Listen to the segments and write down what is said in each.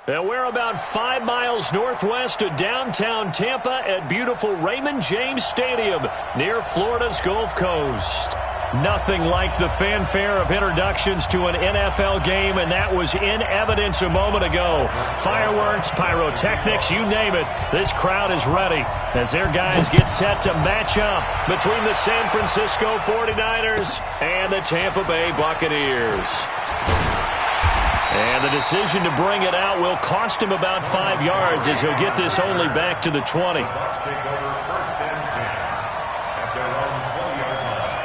And we're about 5 miles northwest of downtown Tampa at beautiful Raymond James Stadium near Florida's Gulf Coast. Nothing like the fanfare of introductions to an NFL game, and that was in evidence a moment ago. Fireworks, pyrotechnics, you name it. This crowd is ready as their guys get set to match up between the San Francisco 49ers and the Tampa Bay Buccaneers. And the decision to bring it out will cost him about 5 yards as he'll get this only back to the 20. Bucs take over first and 10 at their own 20-yard line.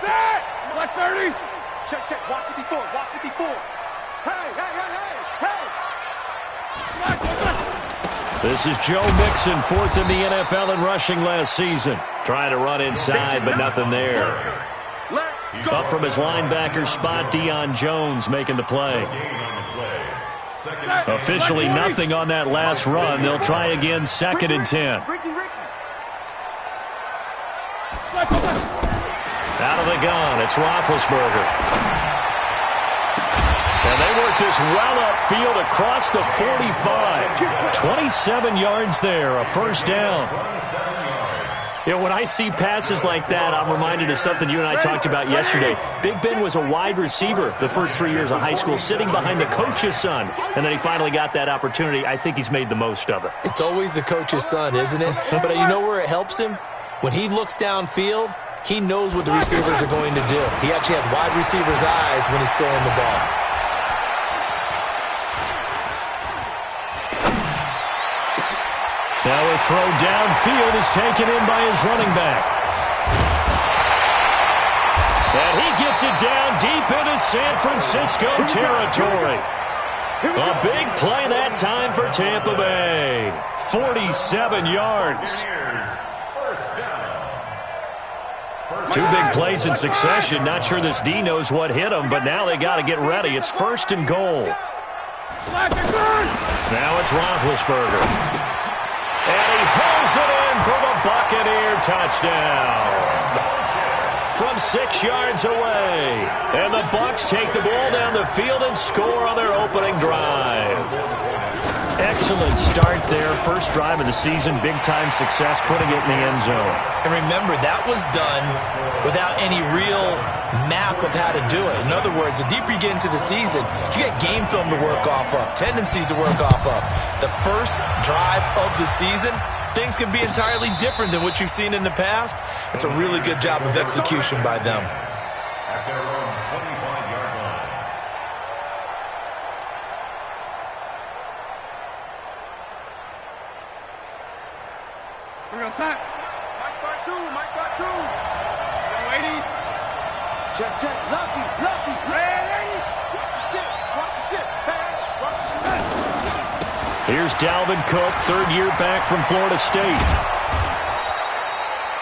Set! Black 30! Check. Watch 54. Watch 54. Hey! This is Joe Mixon, fourth in the NFL in rushing last season. Trying to run inside, but nothing there. Up from his linebacker spot, Deion Jones making the play. Officially nothing on that last run. They'll try again, 2nd and 10. Out of the gun, it's Roethlisberger. And they work this well upfield across the 45. 27 yards there, a first down. You know, when I see passes like that, I'm reminded of something you and I talked about yesterday. Big Ben was a wide receiver the first 3 years of high school, sitting behind the coach's son. And then he finally got that opportunity. I think he's made the most of it. It's always the coach's son, isn't it? But you know where it helps him? When he looks downfield, he knows what the receivers are going to do. He actually has wide receivers' eyes when he's throwing the ball. Now a throw downfield is taken in by his running back. And he gets it down deep into San Francisco territory. A big play that time for Tampa Bay. 47 yards. Two big plays in succession. Not sure this D knows what hit him, but now they got to get ready. It's 1st and goal. Now it's Roethlisberger. And he pulls it in for the Buccaneer touchdown. From 6 yards away. And the Bucs take the ball down the field and score on their opening drive. Excellent start there. First drive of the season. Big-time success putting it in the end zone. And remember, that was done without any real map of how to do it. In other words, the deeper you get into the season, you get game film to work off of, tendencies to work off of. The first drive of the season, things can be entirely different than what you've seen in the past. It's a really good job of execution by them. At their own 25-yard line. We're going to set. Mike bar two. Lady. Check. Lucky. Ready? Watch the shit. Hey, watch the shit. Here's Dalvin Cook, third-year back from Florida State.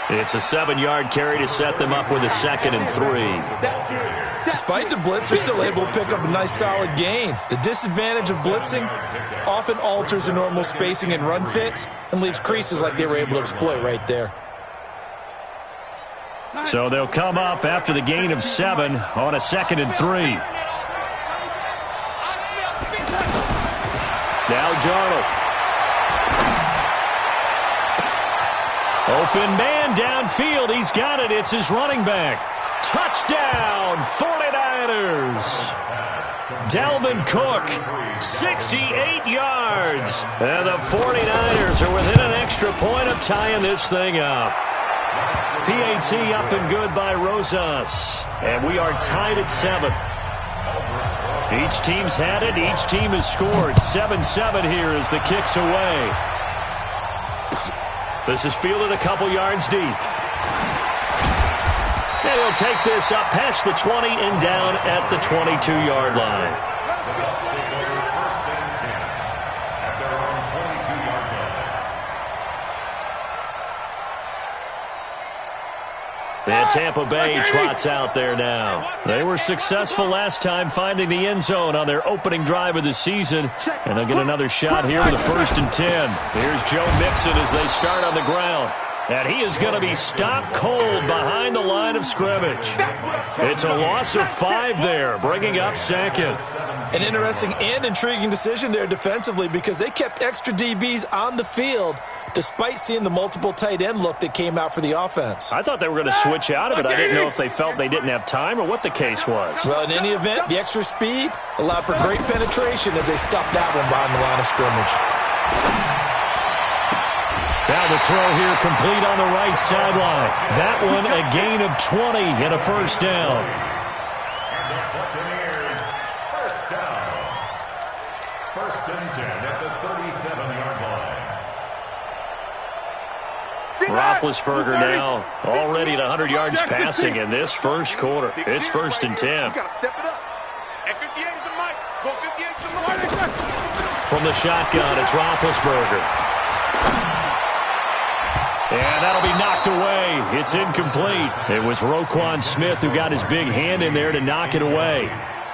It's a 7-yard carry to set them up with a 2nd and 3. Despite the blitz, they're still able to pick up a nice solid gain. The disadvantage of blitzing often alters the normal spacing and run fits and leaves creases like they were able to exploit right there. So they'll come up after the gain of 7 on a 2nd and 3. Now Darnold. Open man downfield. He's got it. It's his running back. Touchdown, 49ers. Dalvin Cook, 68 yards. And the 49ers are within an extra point of tying this thing up. PAT up and good by Rosas. And we are tied at 7. Each team's had it. Each team has scored. 7-7 here as the kick's away. This is fielded a couple yards deep. And he'll take this up past the 20 and down at the 22-yard line. And Tampa Bay trots out there now. They were successful last time finding the end zone on their opening drive of the season. And they'll get another shot here with a 1st and 10. Here's Joe Mixon as they start on the ground. And he is going to be stopped cold behind the line of scrimmage. It's a loss of 5 there, bringing up second. An interesting and intriguing decision there defensively because they kept extra DBs on the field despite seeing the multiple tight end look that came out for the offense. I thought they were going to switch out of it. I didn't know if they felt they didn't have time or what the case was. Well, in any event, the extra speed allowed for great penetration as they stopped that one behind the line of scrimmage. Now the throw here complete on the right sideline. That one a gain of 20 and a first down. And the Buccaneers, first down. 1st and 10 at the 37-yard line. Roethlisberger now already at 100 yards passing in this first quarter. It's 1st and 10. You gotta step it up. And 58 is the mic. Go 58 is the mic. From the shotgun, it's Roethlisberger. And that'll be knocked away. It's incomplete. It was Roquan Smith who got his big hand in there to knock it away.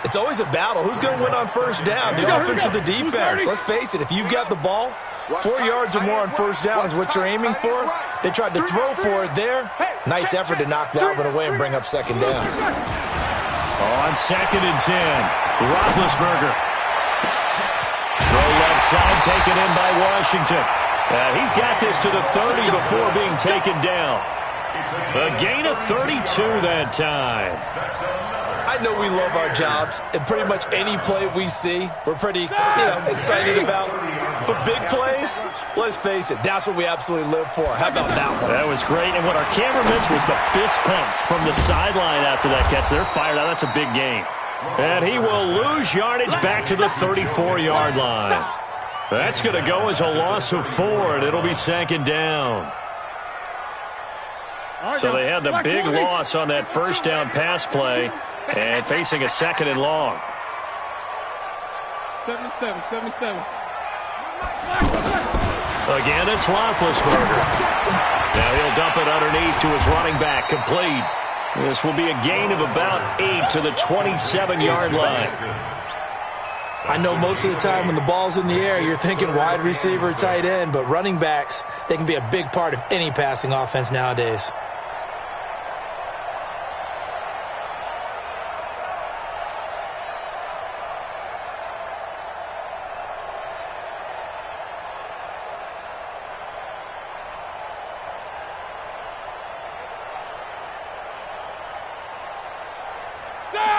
It's always a battle. Who's going to win on first down? The offense or the defense? Let's face it, if you've got the ball, 4 yards or more on first down is what you're aiming for. They tried to throw for it there. Nice effort to knock that one away and bring up second down. On 2nd and 10, Roethlisberger. Throw left side taken in by Washington. He's got this to the 30 before being taken down. A gain of 32 that time. I know we love our jobs, and pretty much any play we see, we're pretty, excited about. But big plays, let's face it, that's what we absolutely live for. How about that one? That was great, and what our camera missed was the fist pumps from the sideline after that catch. They're fired out. That's a big gain. And he will lose yardage back to the 34-yard line. That's going to go as a loss of 4, and it'll be 2nd down. So they had the big loss on that first down pass play and facing a 2nd and long. 77. Again, it's Roethlisberger. Now he'll dump it underneath to his running back, complete. This will be a gain of about 8 to the 27-yard line. I know most of the time when the ball's in the air, you're thinking wide receiver, tight end, but running backs, they can be a big part of any passing offense nowadays.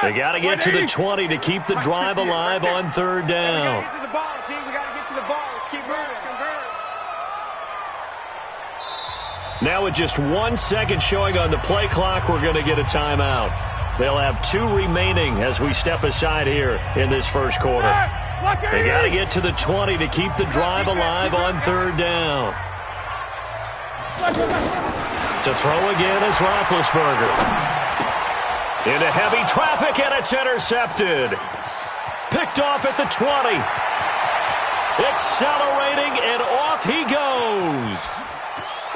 They got to get to the 20 to keep the drive alive on 3rd down. Get to the ball, team. We gotta get to the ball. Let's keep moving. Now with just 1 second showing on the play clock, we're going to get a timeout. They'll have 2 remaining as we step aside here in this first quarter. They got to get to the 20 to keep the drive alive on 3rd down. To throw again is Roethlisberger. Into heavy traffic, and it's intercepted. Picked off at the 20. Accelerating, and off he goes.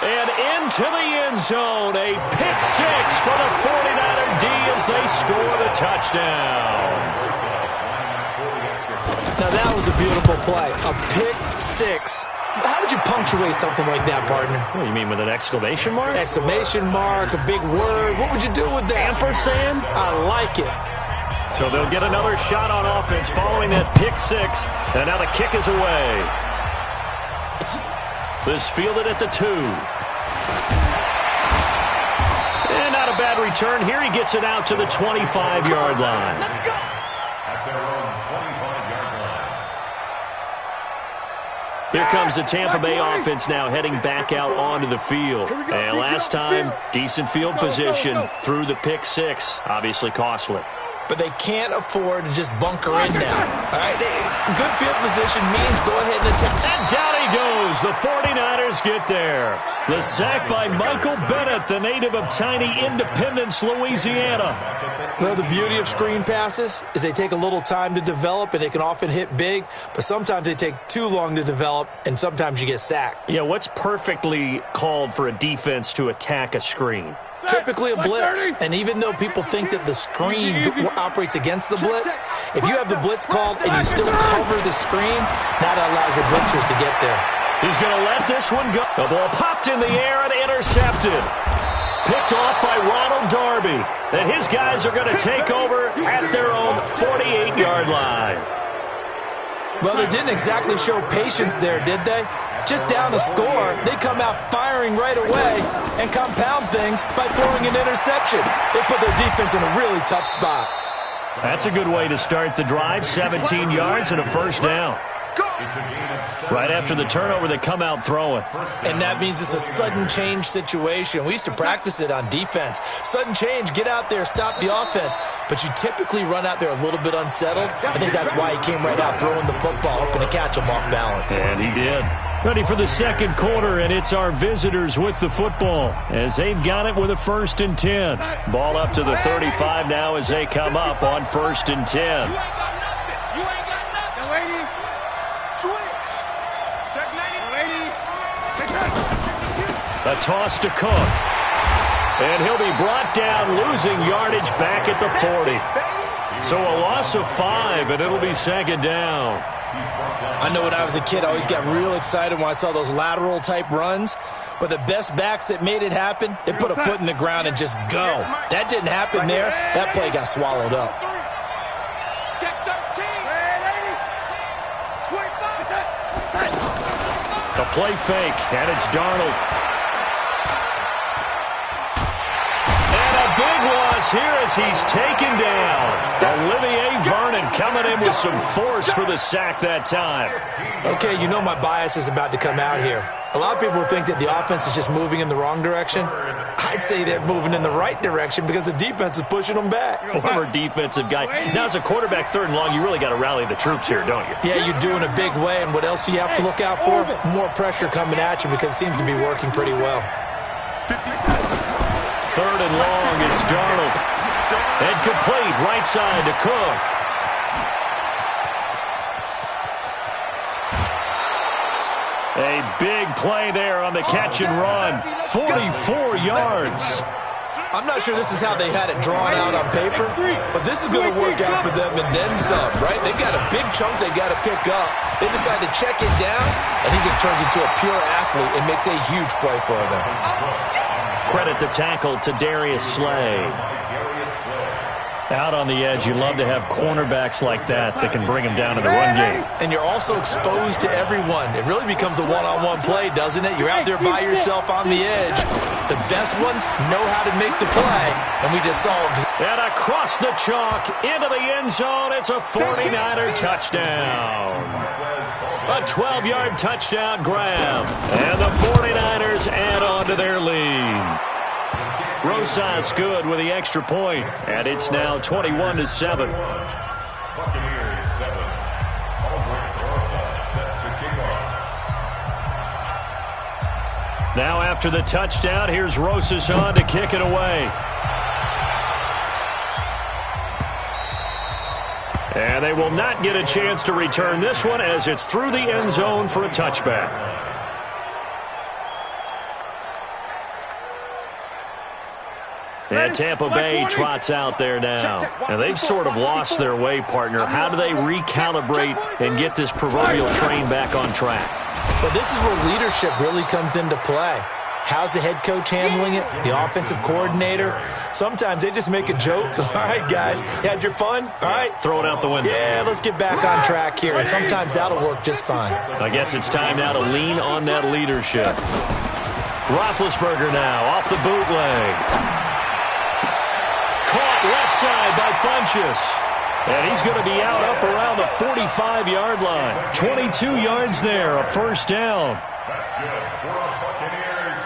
And into the end zone. A pick 6 for the 49er D as they score the touchdown. Now that was a beautiful play. A pick 6. How would you punctuate something like that, partner? What do you mean, with an exclamation mark? Exclamation mark, a big word. What would you do with that? Ampersand? I like it. So they'll get another shot on offense following that pick 6. And now the kick is away. This fielded at the 2. And not a bad return. Here he gets it out to the 25-yard line. At their own 25-yard line. Here comes the Tampa Bay offense now heading back out onto the field. And last time, decent field position through the pick 6. Obviously costly. But they can't afford to just bunker in now. All right, good field position means go ahead and attack. And down he goes. The 49ers get there. The sack by Michael Bennett, the native of tiny Independence, Louisiana. Well, the beauty of screen passes is they take a little time to develop, and they can often hit big, but sometimes they take too long to develop, and sometimes you get sacked. Yeah, what's perfectly called for a defense to attack a screen? Typically a blitz, and even though people think that the screen operates against the blitz, if you have the blitz called and you still cover the screen, that allows your blitzers to get there. He's going to let this one go. The ball popped in the air and Intercepted. Picked off by Ronald Darby. And his guys are going to take over at their own 48-yard line. Well, they didn't exactly show patience there, did they? Just down a score, they come out firing right away and compound things by throwing an interception. They put their defense in a really tough spot. That's a good way to start the drive. 17 yards and a first down. Right after the turnover, they come out throwing. And that means it's a sudden change situation. We used to practice it on defense. Sudden change, get out there, stop the offense. But you typically run out there a little bit unsettled. I think that's why he came right out throwing the football, hoping to catch him off balance. And he did. Ready for the second quarter, and it's our visitors with the football as they've got it with a 1st and 10. Ball up to the 35 now as they come up on 1st and 10. A toss to Cook. And he'll be brought down, losing yardage back at the 40. So a loss of 5, and it'll be 2nd down. I know when I was a kid, I always got real excited when I saw those lateral-type runs. But the best backs that made it happen, they put a foot in the ground and just go. That didn't happen there. That play got swallowed up. The play fake, and it's Darnold. Big loss here as he's taken down. Olivier Vernon coming in with some force for the sack that time. Okay, you know my bias is about to come out here. A lot of people think that the offense is just moving in the wrong direction. I'd say they're moving in the right direction because the defense is pushing them back. Former defensive guy. Now, as a quarterback, 3rd and long, you really got to rally the troops here, don't you? Yeah, you do in a big way. And what else do you have to look out for? More pressure coming at you because it seems to be working pretty well. 3rd and long, it's Darnold. And complete, right side to Cook. A big play there on the catch and run. 44 yards. I'm not sure this is how they had it drawn out on paper, but this is going to work out for them and then some, right? They've got a big chunk they've got to pick up. They decide to check it down, and he just turns into a pure athlete and makes a huge play for them. Credit the tackle to Darius Slay. Out on the edge, you love to have cornerbacks like that can bring them down in the run game. And you're also exposed to everyone. It really becomes a one-on-one play, doesn't it? You're out there by yourself on the edge. The best ones know how to make the play, and we just saw them. And across the chalk, into the end zone, it's a 49er touchdown. A 12-yard touchdown grab. And the 49ers add on to their lead. Rosas good with the extra point, and it's now 21-7. Buccaneers 7. Albert Rosas set to kick off. Now after the touchdown, here's Rosas on to kick it away. And they will not get a chance to return this one as it's through the end zone for a touchback. And Tampa Bay trots out there now. And they've sort of lost their way, partner. How do they recalibrate and get this proverbial train back on track? Well, this is where leadership really comes into play. How's the head coach handling it? The offensive coordinator? Sometimes they just make a joke. All right, guys, you had your fun? All right. Throw it out the window. Yeah, let's get back on track here. And sometimes that'll work just fine. I guess it's time now to lean on that leadership. Roethlisberger now off the bootleg. Caught left side by Funchess. And he's going to be out up around the 45-yard line. 22 yards there, a first down. That's good for our Buccaneers.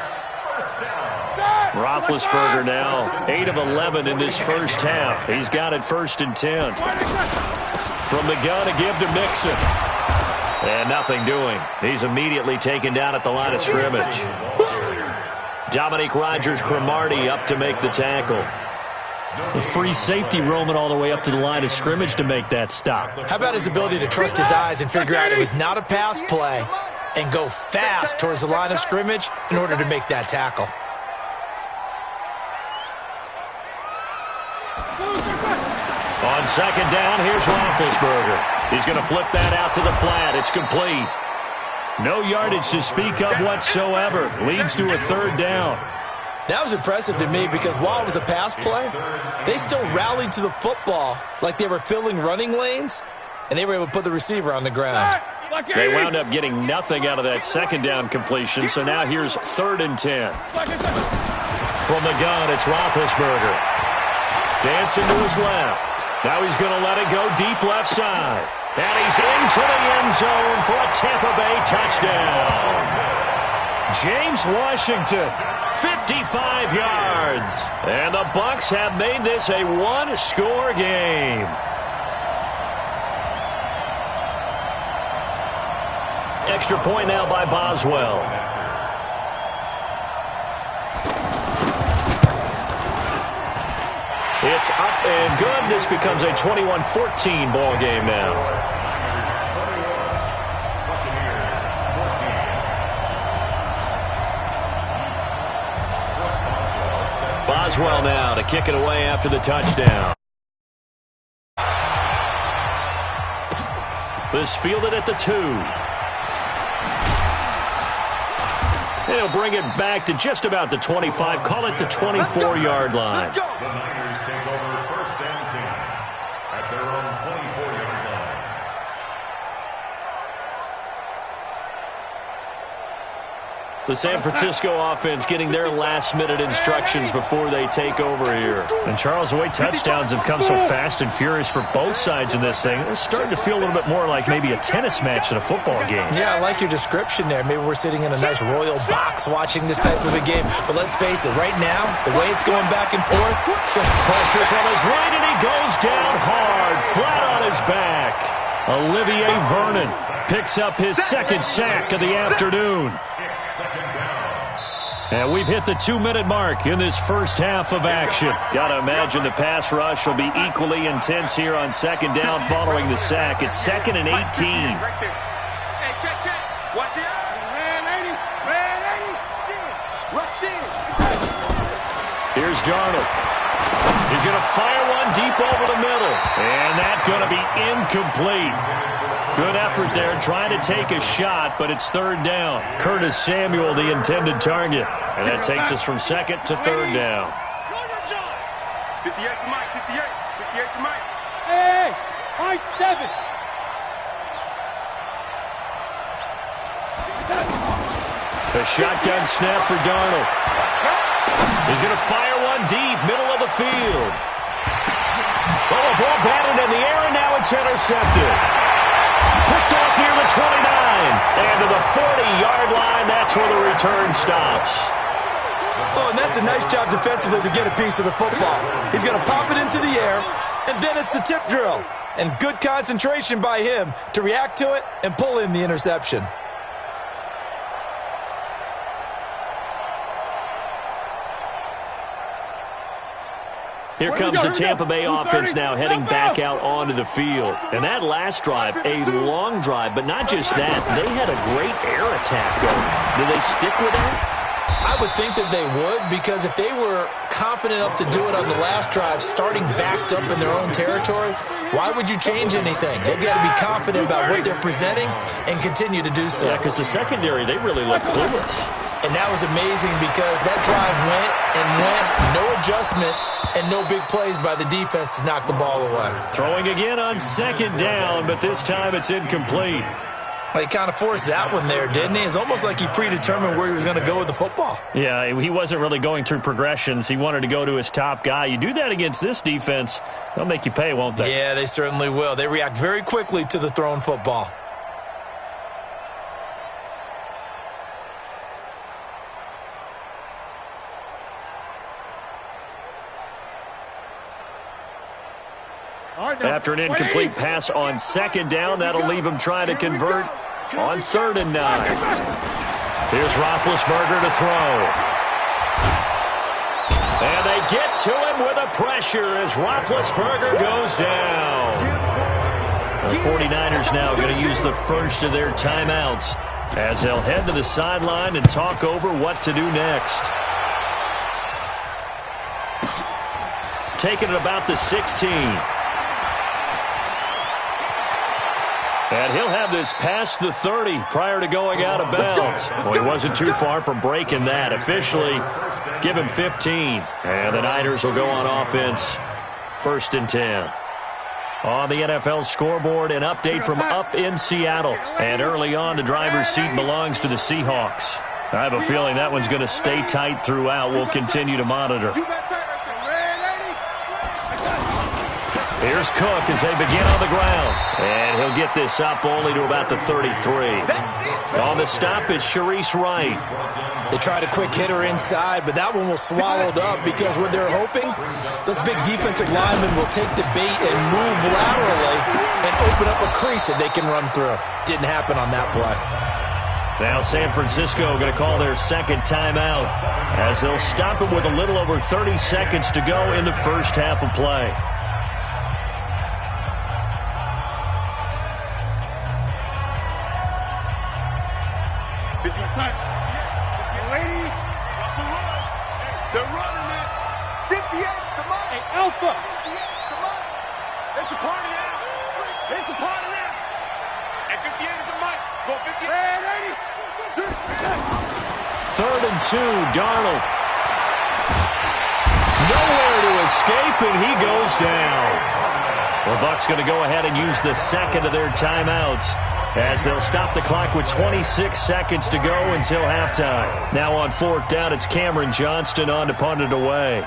First down. Roethlisberger now 8 of 11 in this first half. He's got it 1st and 10. From the gun to give to Mixon. And nothing doing. He's immediately taken down at the line of scrimmage. Dominique Rodgers-Cromartie up to make the tackle. The free safety roaming all the way up to the line of scrimmage to make that stop. How about his ability to trust his eyes and figure out it was not a pass play and go fast towards the line of scrimmage in order to make that tackle? On second down, here's Roethlisberger. He's going to flip that out to the flat. It's complete. No yardage to speak of whatsoever. Leads to a third down. That was impressive to me because while it was a pass play, they still rallied to the football like they were filling running lanes, and they were able to put the receiver on the ground. They wound up getting nothing out of that second down completion, so now here's 3rd and 10. From the gun, it's Roethlisberger. Dancing to his left. Now he's going to let it go deep left side. And he's into the end zone for a Tampa Bay touchdown. James Washington, 55 yards. And the Bucs have made this a one-score game. Extra point now by Boswell. It's up and good. This becomes a 21-14 ball game now. Boswell now to kick it away after the touchdown. This fielded at the 2. He'll bring it back to just about the 25. Call it the 24-yard line. The Niners take over 1st and 10 at their own 24-yard line. The San Francisco offense getting their last-minute instructions before they take over here. And, Charles, the way touchdowns have come so fast and furious for both sides in this thing, it's starting to feel a little bit more like maybe a tennis match in a football game. Yeah, I like your description there. Maybe we're sitting in a nice royal box watching this type of a game. But let's face it, right now, the way it's going back and forth, it's going to pressure from his right, and he goes down hard, flat on his back. Olivier Vernon picks up his 2nd sack of the afternoon. And we've hit the 2-minute mark in this first half of action. Got to imagine the pass rush will be equally intense here on 2nd down following the sack. It's 2nd and 18. Right there. Hey, check. Watch the eye. Rush in. Here's Darnold. He's going to fire one deep over the middle. And that's going to be incomplete. Good effort there trying to take a shot, but it's 3rd down. Curtis Samuel, the intended target. And that takes us from 2nd to 3rd down. 58 to Mike. 58 to Mike. Hey, high 7. A shotgun snap for Darnold. He's going to fire one deep, middle of the field. Oh, a ball batted in the air, and now it's intercepted. Picked off near the 29. And to the 40-yard line, that's where the return stops. Oh, and that's a nice job defensively to get a piece of the football. He's going to pop it into the air, and then it's the tip drill. And good concentration by him to react to it and pull in the interception. Here comes the Tampa Bay offense now heading back out onto the field. And that last drive, a long drive, but not just that. They had a great air attack going. Do they stick with that? I would think that they would, because if they were confident enough to do it on the last drive, starting backed up in their own territory, why would you change anything? They've got to be confident about what they're presenting and continue to do so. Yeah, because the secondary, they really look clueless. And that was amazing because that drive went and went, no adjustments, and no big plays by the defense to knock the ball away. Throwing again on 2nd down, but this time it's incomplete. He kind of forced that one there, didn't he? It's almost like he predetermined where he was going to go with the football. Yeah, he wasn't really going through progressions. He wanted to go to his top guy. You do that against this defense, they'll make you pay, won't they? Yeah, they certainly will. They react very quickly to the thrown football. After an incomplete pass on 2nd down, that'll leave him trying to convert on 3rd and 9. Here's Roethlisberger to throw. And they get to him with a pressure as Roethlisberger goes down. The 49ers now going to use the first of their timeouts as they'll head to the sideline and talk over what to do next. Taking it about the 16. And he'll have this past the 30 prior to going out of bounds. Well, he wasn't too far from breaking that. Officially, give him 15. And the Niners will go on offense, 1st and 10. On the NFL scoreboard, an update from up in Seattle. And early on, the driver's seat belongs to the Seahawks. I have a feeling that one's going to stay tight throughout. We'll continue to monitor. Here's Cook as they begin on the ground. And he'll get this up only to about the 33. On the stop is Sharice Wright. They tried a quick hitter inside, but that one was swallowed up because what they're hoping, those big defensive linemen will take the bait and move laterally and open up a crease that they can run through. Didn't happen on that play. Now San Francisco going to call their second timeout as they'll stop it with a little over 30 seconds to go in the first half of play. They're running it. 58's the money. Hey, Alpha. 58's the money. It's a party now. It's a party now. And 58 is the money. Go 58. 3rd and 2, Darnold. Nowhere to escape, and he goes down. The Bucs going to go ahead and use the second of their timeouts as they'll stop the clock with 26 seconds to go until halftime. Now on 4th down, it's Cameron Johnston on to punt it away.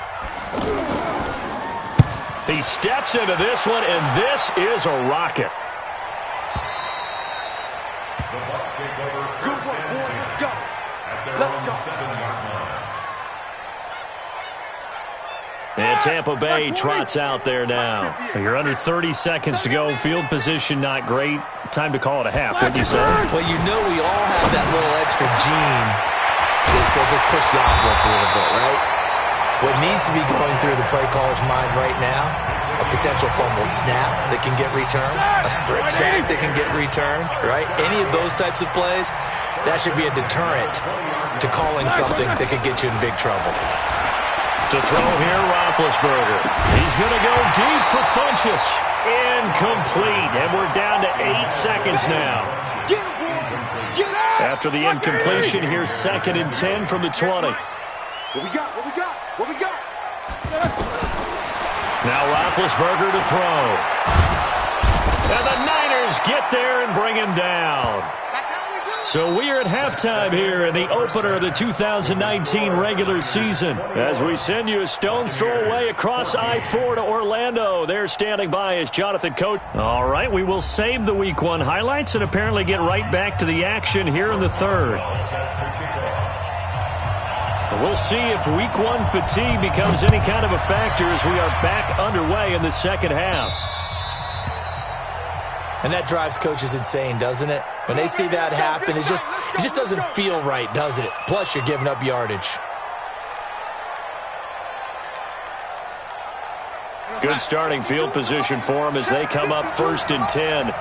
He steps into this one, and this is a rocket. The Bucs take over first and 10 Let's go. at their Let's own go. 7-yard line. And Tampa Bay trots out there now. You're under 30 seconds to go. Field position not great. Time to call it a half, wouldn't you say? Well, you know we all have that little extra gene that says let's push the envelope a little bit, right? What needs to be going through the play caller's mind right now, a potential fumbled snap that can get returned, a strip sack that can get returned, right? Any of those types of plays, that should be a deterrent to calling something that could get you in big trouble. To throw here, Roethlisberger. He's going to go deep for Funchess. Incomplete. And we're down to 8 seconds now. After the incompletion, here's 2nd and 10 from the 20. What we got? What we got? What we got? Now Roethlisberger to throw. And the Niners get there and bring him down. That's how we do it. So we are at halftime here in the opener of the 2019 regular season as we send you a stone's throw away across I-4 to Orlando. There standing by is Jonathan Coach. All right, we will save the Week 1 highlights and apparently get right back to the action here in the 3rd. We'll see if Week 1 fatigue becomes any kind of a factor as we are back underway in the second half. And that drives coaches insane, doesn't it? When they see that happen, it just doesn't feel right, does it? Plus, you're giving up yardage. Good starting field position for them as they come up 1st and 10.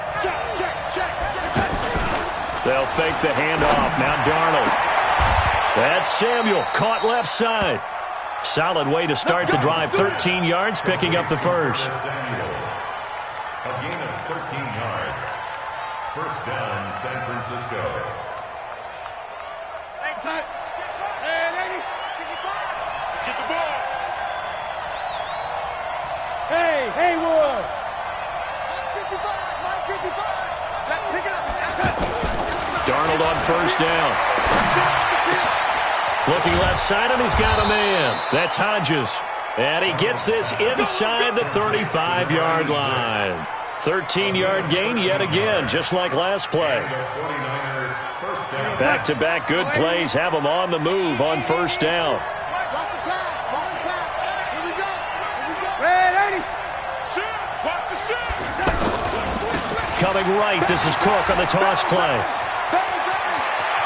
They'll fake the handoff. Now Darnold. That's Samuel, caught left side. Solid way to start the drive. 13 yards, picking up the first. A gain of 13 yards. First down, San Francisco. Hang tight. And 80. Get the ball. Hey, Haywood. 55. 55. Let's pick it up. That's it. Darnold on 1st down. Let's go off the field. Looking left side, and he's got a man. That's Hodges. And he gets this inside the 35-yard line. 13-yard gain yet again, just like last play. Back-to-back good plays have them on the move on 1st down. Watch the pass. Watch the pass. Here we go. Here we go. Red 80. Shoot. Watch the shoot. Coming right, this is Cook on the toss play.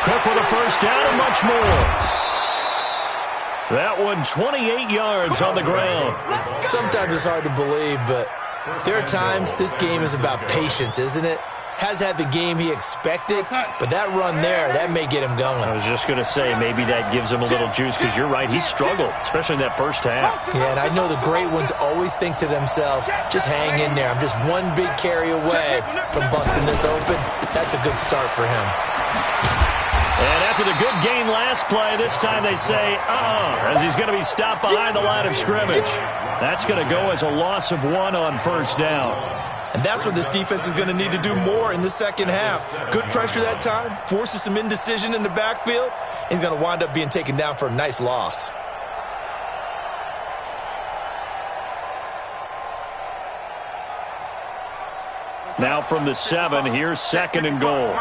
Cook with a 1st down and much more. That one 28 yards on the ground. Sometimes it's hard to believe, but there are times this game is about patience, isn't it? has had the game he expected, but that run there, that may get him going. I was just going to say, maybe that gives him a little juice, because you're right, he struggled, especially in that first half. Yeah, and I know the great ones always think to themselves, just hang in there. I'm just one big carry away from busting this open. That's a good start for him. And after the good gain last play, this time they say, as he's going to be stopped behind the line of scrimmage. That's going to go as a loss of 1 on first down. And that's what this defense is going to need to do more in the second half. Good pressure that time, forces some indecision in the backfield. He's going to wind up being taken down for a nice loss. Now from the 7, here's 2nd and goal.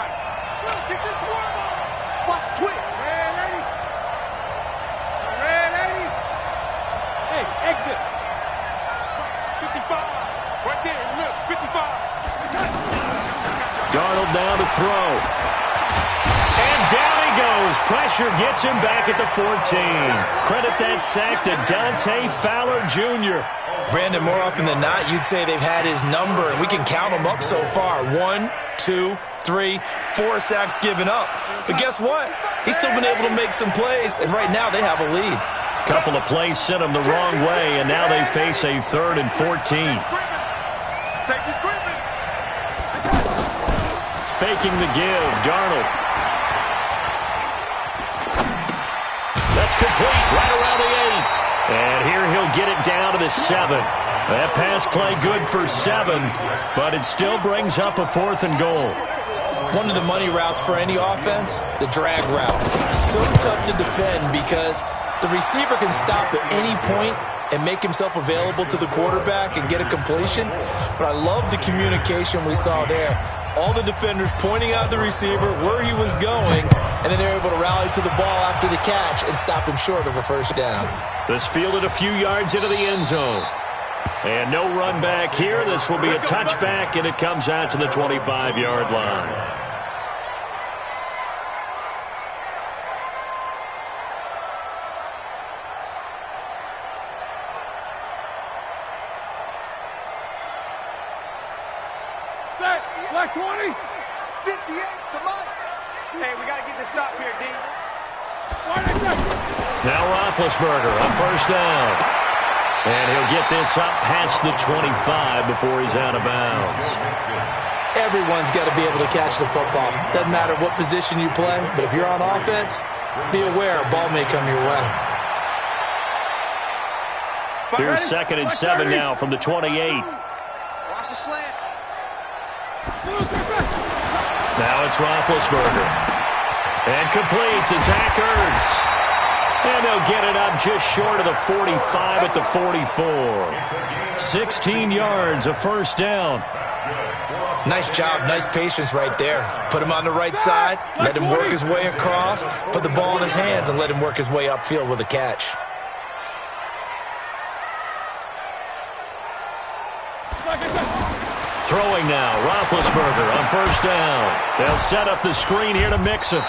Watch twitch. Red 80. Hey, exit. 55. Right there, look, 55. Darnold now to throw. And down he goes. Pressure gets him back at the 14. Credit that sack to Dante Fowler Jr. Brandon, more often than not, you'd say they've had his number, and we can count them up so far. 1, 2, 3, 4 sacks given up. But guess what? He's still been able to make some plays, and right now they have a lead. Couple of plays sent him the wrong way, and now they face a 3rd and 14. Safety's gripping. Faking the give, Darnold. That's complete, right around the 8. And here he'll get it down to the 7. That pass play good for 7, but it still brings up a 4th and goal. One of the money routes for any offense, the drag route. So tough to defend because the receiver can stop at any point and make himself available to the quarterback and get a completion. But I love the communication we saw there. All the defenders pointing out the receiver, where he was going, and then they're able to rally to the ball after the catch and stop him short of a first down. This fielded a few yards into the end zone. And no run back here. This will be a touchback, and it comes out to the 25-yard line. Black 20. 58 to Mike. Hey, we got to get this stop here, D. Now Roethlisberger on first down. And he'll get this up past the 25 before he's out of bounds. Everyone's got to be able to catch the football. Doesn't matter what position you play, but if you're on offense, be aware a ball may come your way. Here's 2nd and 7 now from the 28. Watch the slant. Now it's Roethlisberger. And complete to Zach Ertz. And they'll get it up just short of the 45 at the 44. 16 yards, a first down. Nice job, nice patience right there. Put him on the right side, let him work his way across, put the ball in his hands and let him work his way upfield with a catch. Throwing now, Roethlisberger on first down. They'll set up the screen here to Mixon.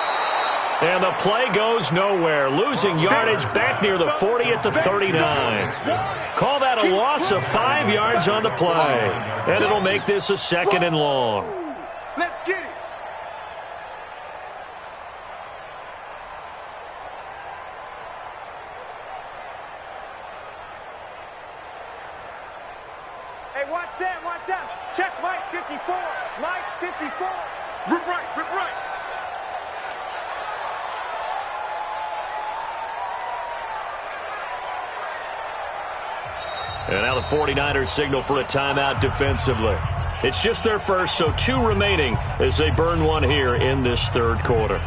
And the play goes nowhere, losing yardage back near the 40 at the 39. Call that a loss of 5 yards on the play. And it'll make this a 2nd and long. Let's get it. Hey, watch that, watch that. Check Mike 54. Mike 54. Rip right, rip right. And now the 49ers signal for a timeout defensively. It's just their first, so 2 remaining as they burn one here in this 3rd quarter.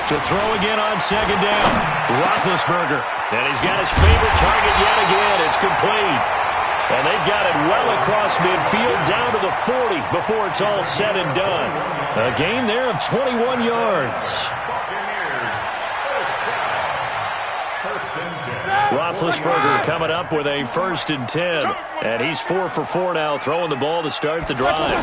To throw again on 2nd down. Roethlisberger. And he's got his favorite target yet again. It's complete. And they've got it well across midfield down to the 40 before it's all said and done. A gain there of 21 yards. Roethlisberger coming up with a 1st and 10. And he's 4 for 4 now, throwing the ball to start the drive.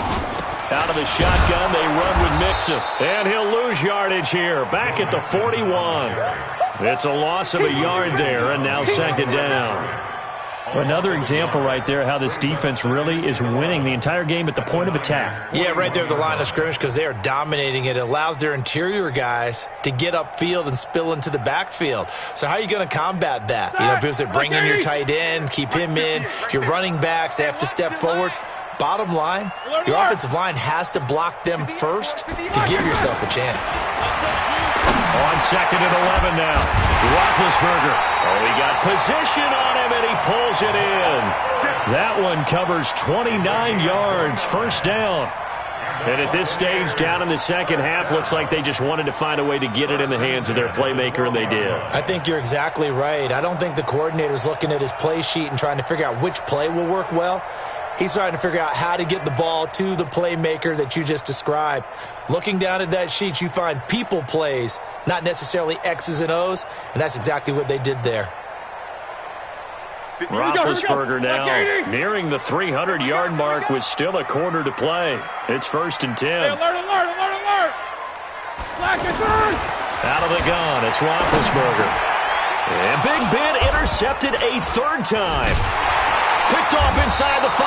Out of the shotgun, they run with Mixon. And he'll lose yardage here, back at the 41. It's a loss of a yard there, and now 2nd down. Another example right there how this defense really is winning the entire game at the point of attack. Yeah, right there at the line of scrimmage because they are dominating it. It allows their interior guys to get upfield and spill into the backfield. So how are you going to combat that? You know, because they bring in your tight end, keep him in, your running backs, they have to step forward. Bottom line, your offensive line has to block them first to give yourself a chance. On 2nd and 11 now. Roethlisberger. Oh, he got position on him, and he pulls it in. That one covers 29 yards. 1st down. And at this stage, down in the second half, looks like they just wanted to find a way to get it in the hands of their playmaker, and they did. I think you're exactly right. I don't think the coordinator's looking at his play sheet and trying to figure out which play will work well. He's trying to figure out how to get the ball to the playmaker that you just described. Looking down at that sheet, you find people plays, not necessarily X's and O's, and that's exactly what they did there. Roethlisberger now nearing the 300-yard mark with still a quarter to play. It's 1st and 10. Hey, alert. Black and third. Out of the gun, it's Roethlisberger. And Big Ben intercepted a 3rd time. Picked off inside the 5.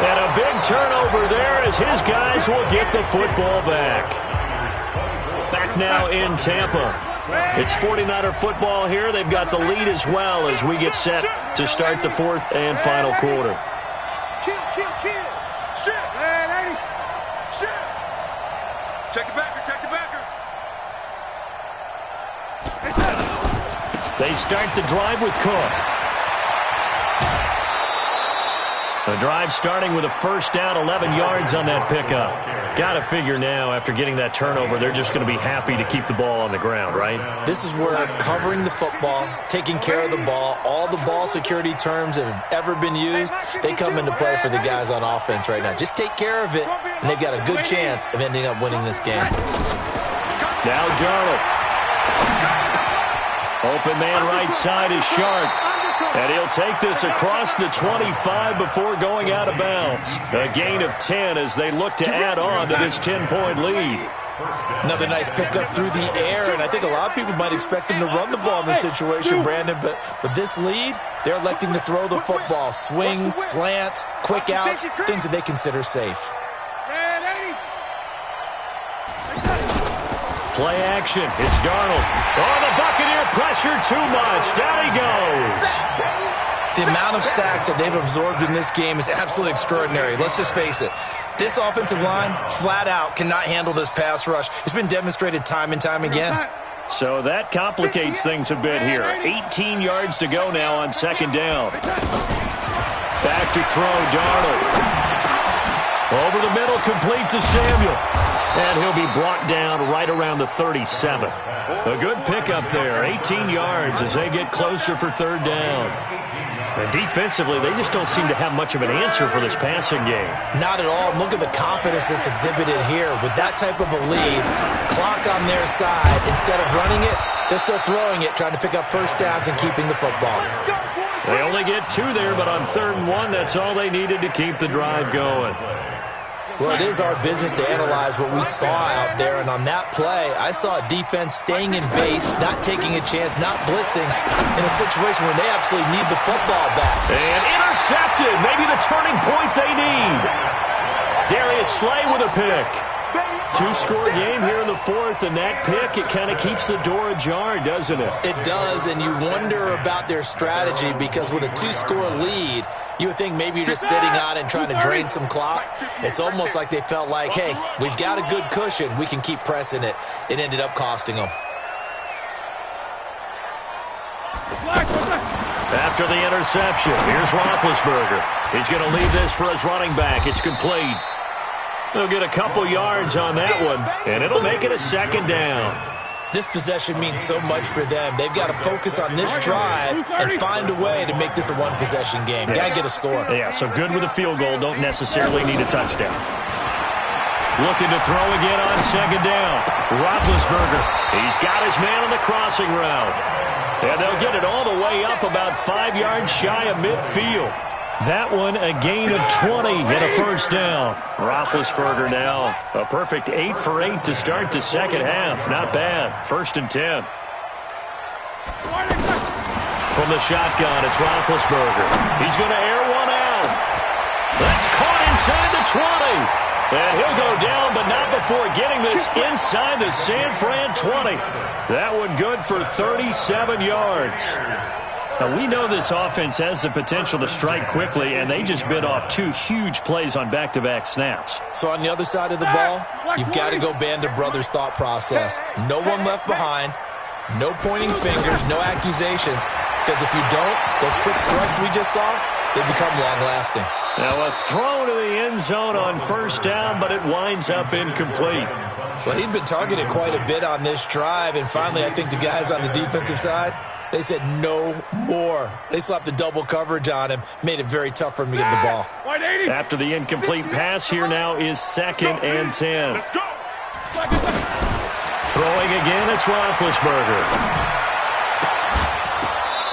And a big turnover there as his guys will get the football back. Back now in Tampa. It's 49er football here. They've got the lead as well as we get set to start the 4th and final quarter. Kill. Shift. Man, 80. Shift. Check the backer. They start the drive with Cook. The drive starting with a 1st down, 11 yards on that pickup. Got to figure now, after getting that turnover, they're just going to be happy to keep the ball on the ground, right? This is where covering the football, taking care of the ball, all the ball security terms that have ever been used, they come into play for the guys on offense right now. Just take care of it, and they've got a good chance of ending up winning this game. Now Darnold. Open man right side is Sharp. And he'll take this across the 25 before going out of bounds. A gain of 10 as they look to add on to this 10-point lead. Another nice pickup through the air, and I think a lot of people might expect him to run the ball in this situation, Brandon, but with this lead, they're electing to throw the football. Swings, slants, quick outs, things that they consider safe. Play action. It's Darnold. Oh, the Buccaneer pressure too much. Down he goes. The amount of sacks that they've absorbed in this game is absolutely extraordinary. Let's just face it. This offensive line, flat out, cannot handle this pass rush. It's been demonstrated time and time again. So that complicates things a bit here. 18 yards to go now on 2nd down. Back to throw, Darnold. Over the middle, complete to Samuel. And he'll be brought down right around the 37. A good pickup there, 18 yards as they get closer for 3rd down. And defensively, they just don't seem to have much of an answer for this passing game. Not at all. Look at the confidence that's exhibited here. With that type of a lead, clock on their side, instead of running it, they're still throwing it, trying to pick up 1st downs and keeping the football. They only get 2 there, but on 3rd and 1, that's all they needed to keep the drive going. Well, it is our business to analyze what we saw out there, and on that play, I saw a defense staying in base, not taking a chance, not blitzing, in a situation where they absolutely need the football back. And intercepted, maybe the turning point they need. Darius Slay with a pick. 2-score game here in the 4th, and that pick, it kind of keeps the door ajar, doesn't it? It does, and you wonder about their strategy because with a 2-score lead, you would think maybe you're just sitting on it and trying to drain some clock. It's almost like they felt like, hey, we've got a good cushion. We can keep pressing it. It ended up costing them. After the interception, here's Roethlisberger. He's going to leave this for his running back. It's complete. They'll get a couple yards on that one, and it'll make it a 2nd down. This possession means so much for them. They've got to focus on this drive and find a way to make this a one-possession game. Got to get a score. Yeah, so good with a field goal. Don't necessarily need a touchdown. Looking to throw again on second down. Roethlisberger. He's got his man on the crossing route. And they'll get it all the way up about 5 yards shy of midfield. That one a gain of 20 and a first down. Roethlisberger now a perfect 8 for 8 to start the second half. Not bad. 1st and 10. From the shotgun, it's Roethlisberger. He's going to air one out. That's caught inside the 20. And he'll go down, but not before getting this inside the San Fran 20. That one good for 37 yards. Now, we know this offense has the potential to strike quickly, and they just bit off 2 huge plays on back-to-back snaps. So on the other side of the ball, you've got to go Band of Brothers thought process. No one left behind, no pointing fingers, no accusations, because if you don't, those quick strikes we just saw, they become long-lasting. Now a throw to the end zone on first down, but it winds up incomplete. Well, he'd been targeted quite a bit on this drive, and finally I think the guys on the defensive side, they said no more. They slapped the double coverage on him, made it very tough for him to get the ball. After the incomplete pass, here now is 2nd and 10. Let's go. Throwing again, it's Roethlisberger.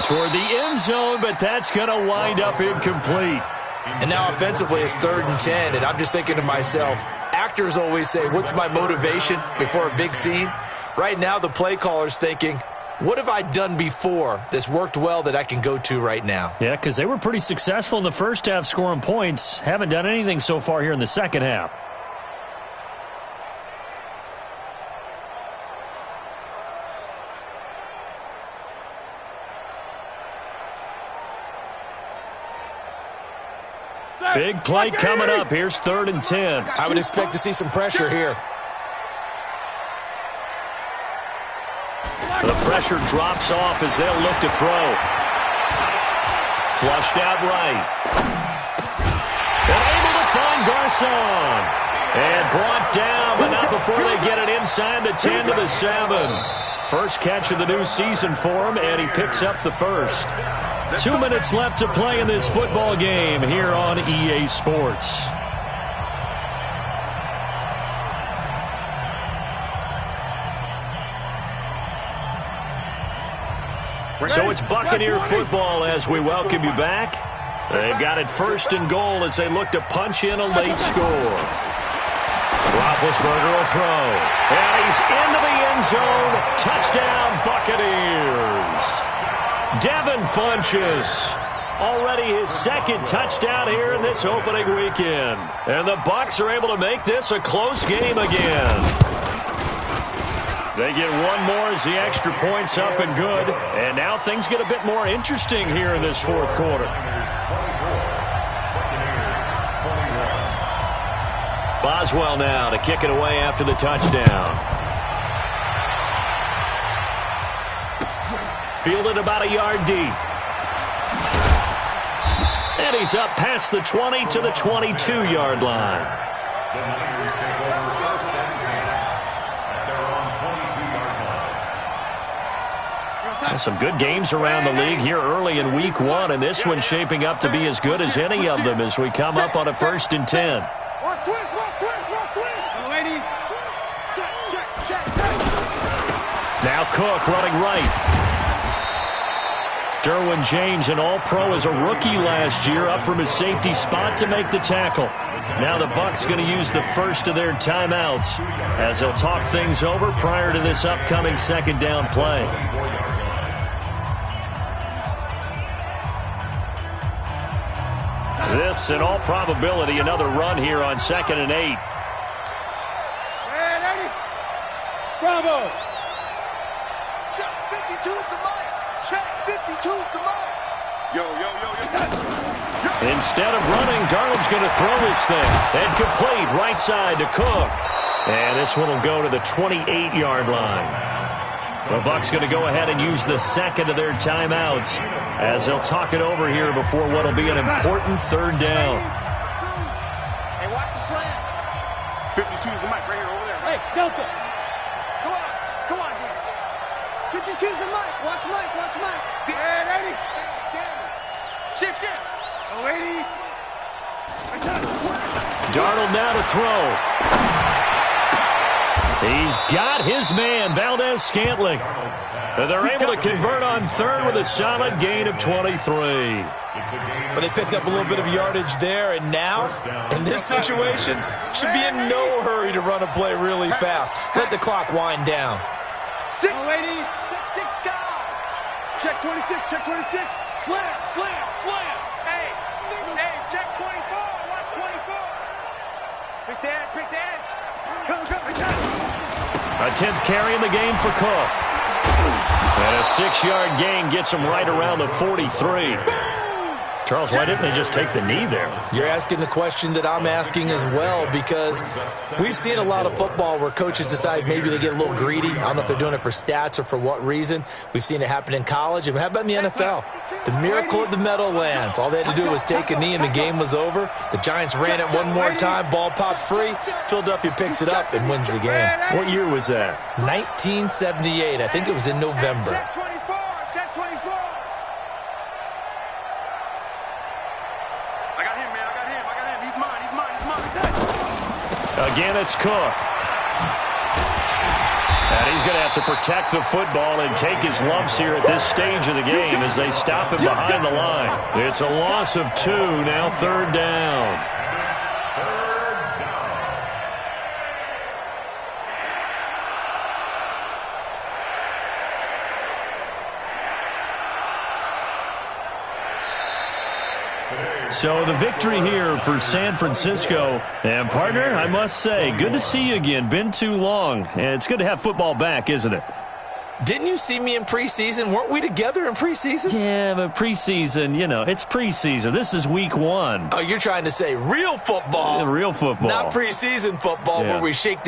Toward the end zone, but that's going to wind up incomplete. And now offensively it's 3rd and 10, and I'm just thinking to myself, actors always say, what's my motivation before a big scene? Right now the play caller's thinking, what have I done before that's worked well that I can go to right now? Yeah, because they were pretty successful in the first half scoring points. Haven't done anything so far here in the second half. Big play coming up. Here's 3rd and 10. I would expect to see some pressure here. The pressure drops off as they'll look to throw. Flushed out right. And able to find Garcon. And brought down, but not before they get it inside the 10 to the 7. First catch of the new season for him, and he picks up the first. 2 minutes left to play in this football game here on EA Sports. So it's Buccaneer football as we welcome you back. They've got it 1st and goal as they look to punch in a late score. Roethlisberger will throw. And he's into the end zone. Touchdown, Buccaneers. Devin Funchess. Already his 2nd touchdown here in this opening weekend. And the Bucs are able to make this a close game again. They get one more as the extra point's up and good. And now things get a bit more interesting here in this 4th quarter. Boswell now to kick it away after the touchdown. Fielded about a yard deep. And he's up past the 20 to the 22-yard line. The Niners take over 1st and 10 at their own 22-yard line. Some good games around the league here early in week 1, and this one's shaping up to be as good as any of them as we come up on a 1st and 10. Now Cook running right. Derwin James, an all-pro as a rookie last year, up from his safety spot to make the tackle. Now the Bucs going to use the first of their timeouts as they'll talk things over prior to this upcoming 2nd down play. This, in all probability, another run here on 2nd and 8. Bravo! Check 52's the mic. Check 52's the mic. Yo. Instead of running, Darnold's going to throw this thing. And complete right side to Cook. And this one will go to the 28-yard line. The Bucs going to go ahead and use the 2nd of their timeouts as they'll talk it over here before what will be an important 3rd down. Hey, watch the slant. 52's the mic right here over there. Hey, Delta! Come on, D. Fucking choose the mic. Watch Mike. Watch Mike. Hey, 80. Shift. Oh, 80. Darnold now to throw. He's got his man, Valdez-Scantling. And they're able to convert on third with a solid gain of 23. But they picked up a little bit of yardage there, and now, in this situation, should be in no hurry to run a play really fast. Let the clock wind down. 6, 80. Check 26, check 26. Slam. Hey, check 24. Watch 24. Pick the edge. Come. A 10th carry in the game for Cook. And a 6-yard gain gets him right around the 43. Charles, why didn't they just take the knee there? You're asking the question that I'm asking as well, because we've seen a lot of football where coaches decide maybe they get a little greedy. I don't know if they're doing it for stats or for what reason. We've seen it happen in college. And how about in the NFL? The miracle of the Meadowlands. All they had to do was take a knee and the game was over. The Giants ran it one more time. Ball popped free. Philadelphia picks it up and wins the game. What year was that? 1978. I think it was in November. Check 24. I got him. He's mine. Again, it's Cook. And he's going to have to protect the football and take his lumps here at this stage of the game as they stop him behind the line. It's a loss of 2, now 3rd down. So the victory here for San Francisco. And, partner, I must say, good to see you again. Been too long. And it's good to have football back, isn't it? Didn't you see me in preseason? Weren't we together in preseason? Yeah, but preseason, it's preseason. This is week 1. Oh, you're trying to say real football. Real football. Not preseason football where we shake